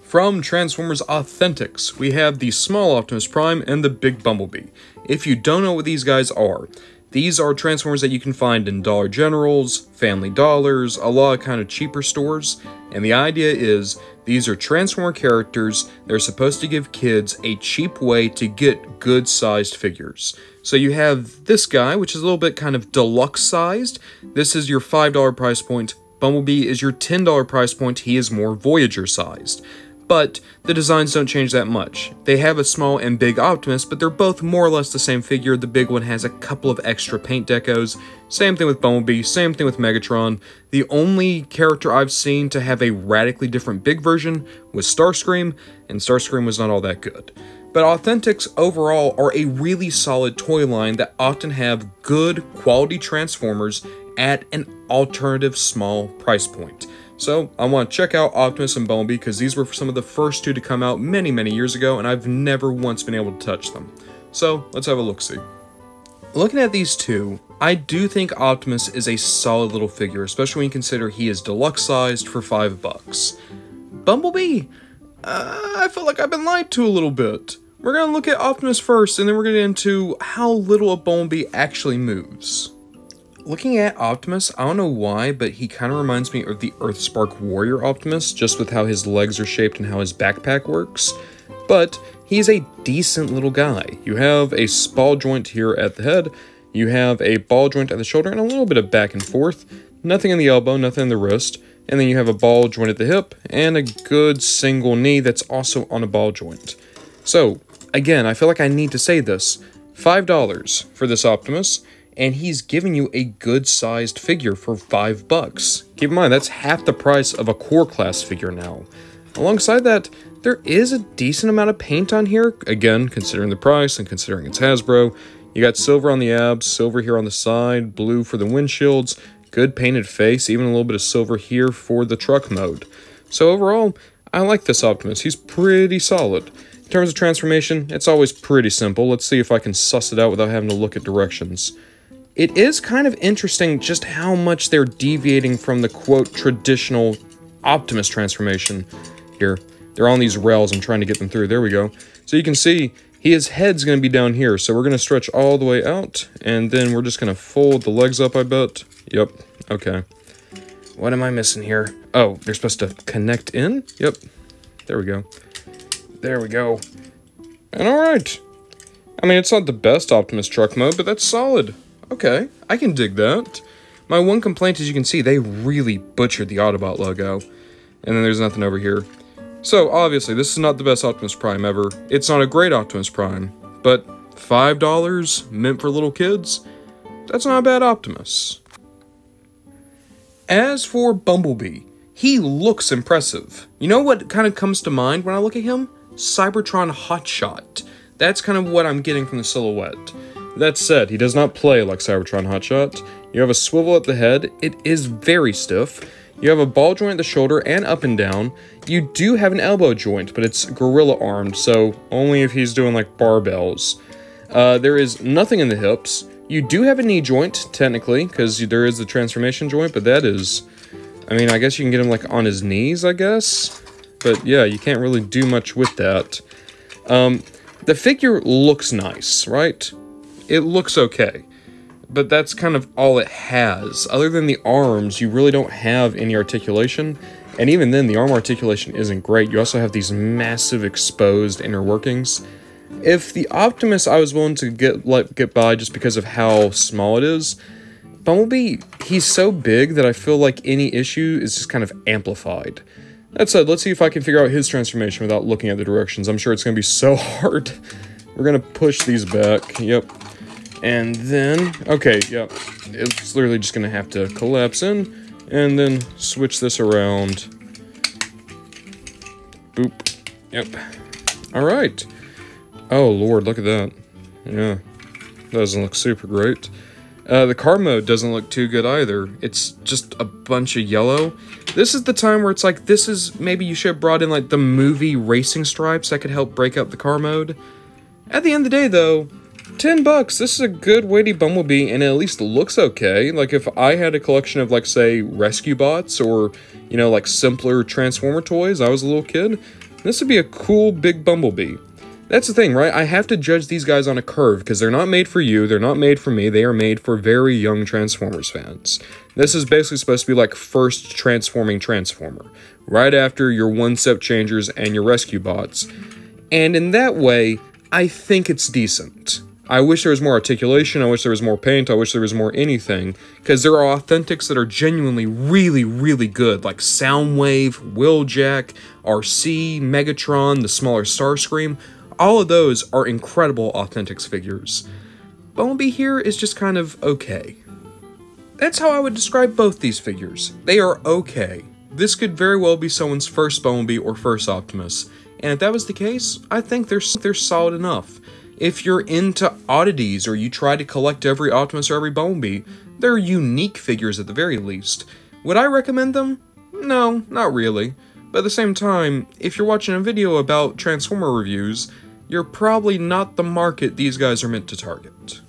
From Transformers Authentics, we have the small Optimus Prime and the big Bumblebee. If you don't know what these guys are, these are Transformers that you can find in Dollar Generals, Family Dollars, a lot of kind of cheaper stores, and the idea is these are Transformer characters. They're supposed to give kids a cheap way to get good-sized figures. So you have this guy, which is a little bit kind of deluxe-sized. This is your $5 price point. Bumblebee is your $10 price point. He is more Voyager-sized. But the designs don't change that much. They have a small and big Optimus, but they're both more or less the same figure. The big one has a couple of extra paint decos. Same thing with Bumblebee, same thing with Megatron. The only character I've seen to have a radically different big version was Starscream, and Starscream was not all that good. But Authentics overall are a really solid toy line that often have good quality Transformers at an alternative small price point. So, I want to check out Optimus and Bumblebee because these were some of the first two to come out many years ago, and I've never once been able to touch them. So, let's have a look-see. Looking at these two, I do think Optimus is a solid little figure, especially when you consider he is deluxe-sized for $5. Bumblebee? I feel like I've been lied to a little bit. We're going to look at Optimus first, and then we're going to get into how little a Bumblebee actually moves. Looking at Optimus, I don't know why, but he kind of reminds me of the Earthspark Warrior Optimus, just with how his legs are shaped and how his backpack works. But he's a decent little guy. You have a ball joint here at the head, you have a ball joint at the shoulder, and a little bit of back and forth. Nothing in the elbow, nothing in the wrist. And then you have a ball joint at the hip, and a good single knee that's also on a ball joint. So, again, I feel like I need to say this. $5 for this Optimus. And he's giving you a good-sized figure for $5. Keep in mind, that's half the price of a core class figure now. Alongside that, there is a decent amount of paint on here. Again, considering the price and considering it's Hasbro. You got silver on the abs, silver here on the side, blue for the windshields, good painted face, even a little bit of silver here for the truck mode. So overall, I like this Optimus. He's pretty solid. In terms of transformation, it's always pretty simple. Let's see if I can suss it out without having to look at directions. It is kind of interesting just how much they're deviating from the, quote, traditional Optimus transformation. Here, they're on these rails. I'm trying to get them through. There we go. So you can see his head's going to be down here. So we're going to stretch all the way out, and then we're just going to fold the legs up, I bet. Yep. Okay. What am I missing here? Oh, they're supposed to connect in? Yep. There we go. There we go. And all right. I mean, it's not the best Optimus truck mode, but that's solid. Okay, I can dig that. My one complaint, as you can see, they really butchered the Autobot logo. And then there's nothing over here. So, obviously, this is not the best Optimus Prime ever. It's not a great Optimus Prime. But $5 meant for little kids? That's not a bad Optimus. As for Bumblebee, he looks impressive. You know what kind of comes to mind when I look at him? Cybertron Hotshot. That's kind of what I'm getting from the silhouette. That said, he does not play like Cybertron Hotshot. You have a swivel at the head. It is very stiff. You have a ball joint at the shoulder and up and down. You do have an elbow joint, but it's gorilla armed, so only if he's doing like barbells. There is nothing in the hips. You do have a knee joint, technically, because there is the transformation joint, but that is... I mean, I guess you can get him like on his knees, I guess? But yeah, you can't really do much with that. The figure looks nice, right? It looks okay, but that's kind of all it has. Other than the arms, you really don't have any articulation, and even then, the arm articulation isn't great. You also have these massive exposed inner workings. If the Optimus I was willing to get by just because of how small it is, Bumblebee, he's so big that I feel like any issue is just kind of amplified. That said, let's see if I can figure out his transformation without looking at the directions. I'm sure it's going to be so hard. We're going to push these back. Yep. And then, okay, yep, it's literally just going to have to collapse in, and then switch this around. Boop. Yep. Alright. Oh, Lord, look at that. Yeah. Doesn't look super great. The car mode doesn't look too good either. It's just a bunch of yellow. This is the time where it's like, this is, maybe you should have brought in, like, the movie racing stripes that could help break up the car mode. At the end of the day, though, $10, this is a good weighty Bumblebee, and it at least looks okay. Like, if I had a collection of, like, say, Rescue Bots, or, you know, like, simpler Transformer toys, I was a little kid, this would be a cool big Bumblebee. That's the thing, right? I have to judge these guys on a curve, because they're not made for you, they're not made for me, they are made for very young Transformers fans. This is basically supposed to be like first transforming Transformer, right after your one-step changers and your Rescue Bots. And in that way, I think it's decent. I wish there was more articulation, I wish there was more paint, I wish there was more anything, because there are authentics that are genuinely really, really good, like Soundwave, Wheeljack, RC, Megatron, the smaller Starscream. All of those are incredible authentics figures. Bumblebee here is just kind of okay. That's how I would describe both these figures. They are okay. This could very well be someone's first Bumblebee or first Optimus, and if that was the case, I think they're solid enough. If you're into oddities, or you try to collect every Optimus or every Bumblebee, they're unique figures at the very least. Would I recommend them? No, not really. But at the same time, if you're watching a video about Transformer reviews, you're probably not the market these guys are meant to target.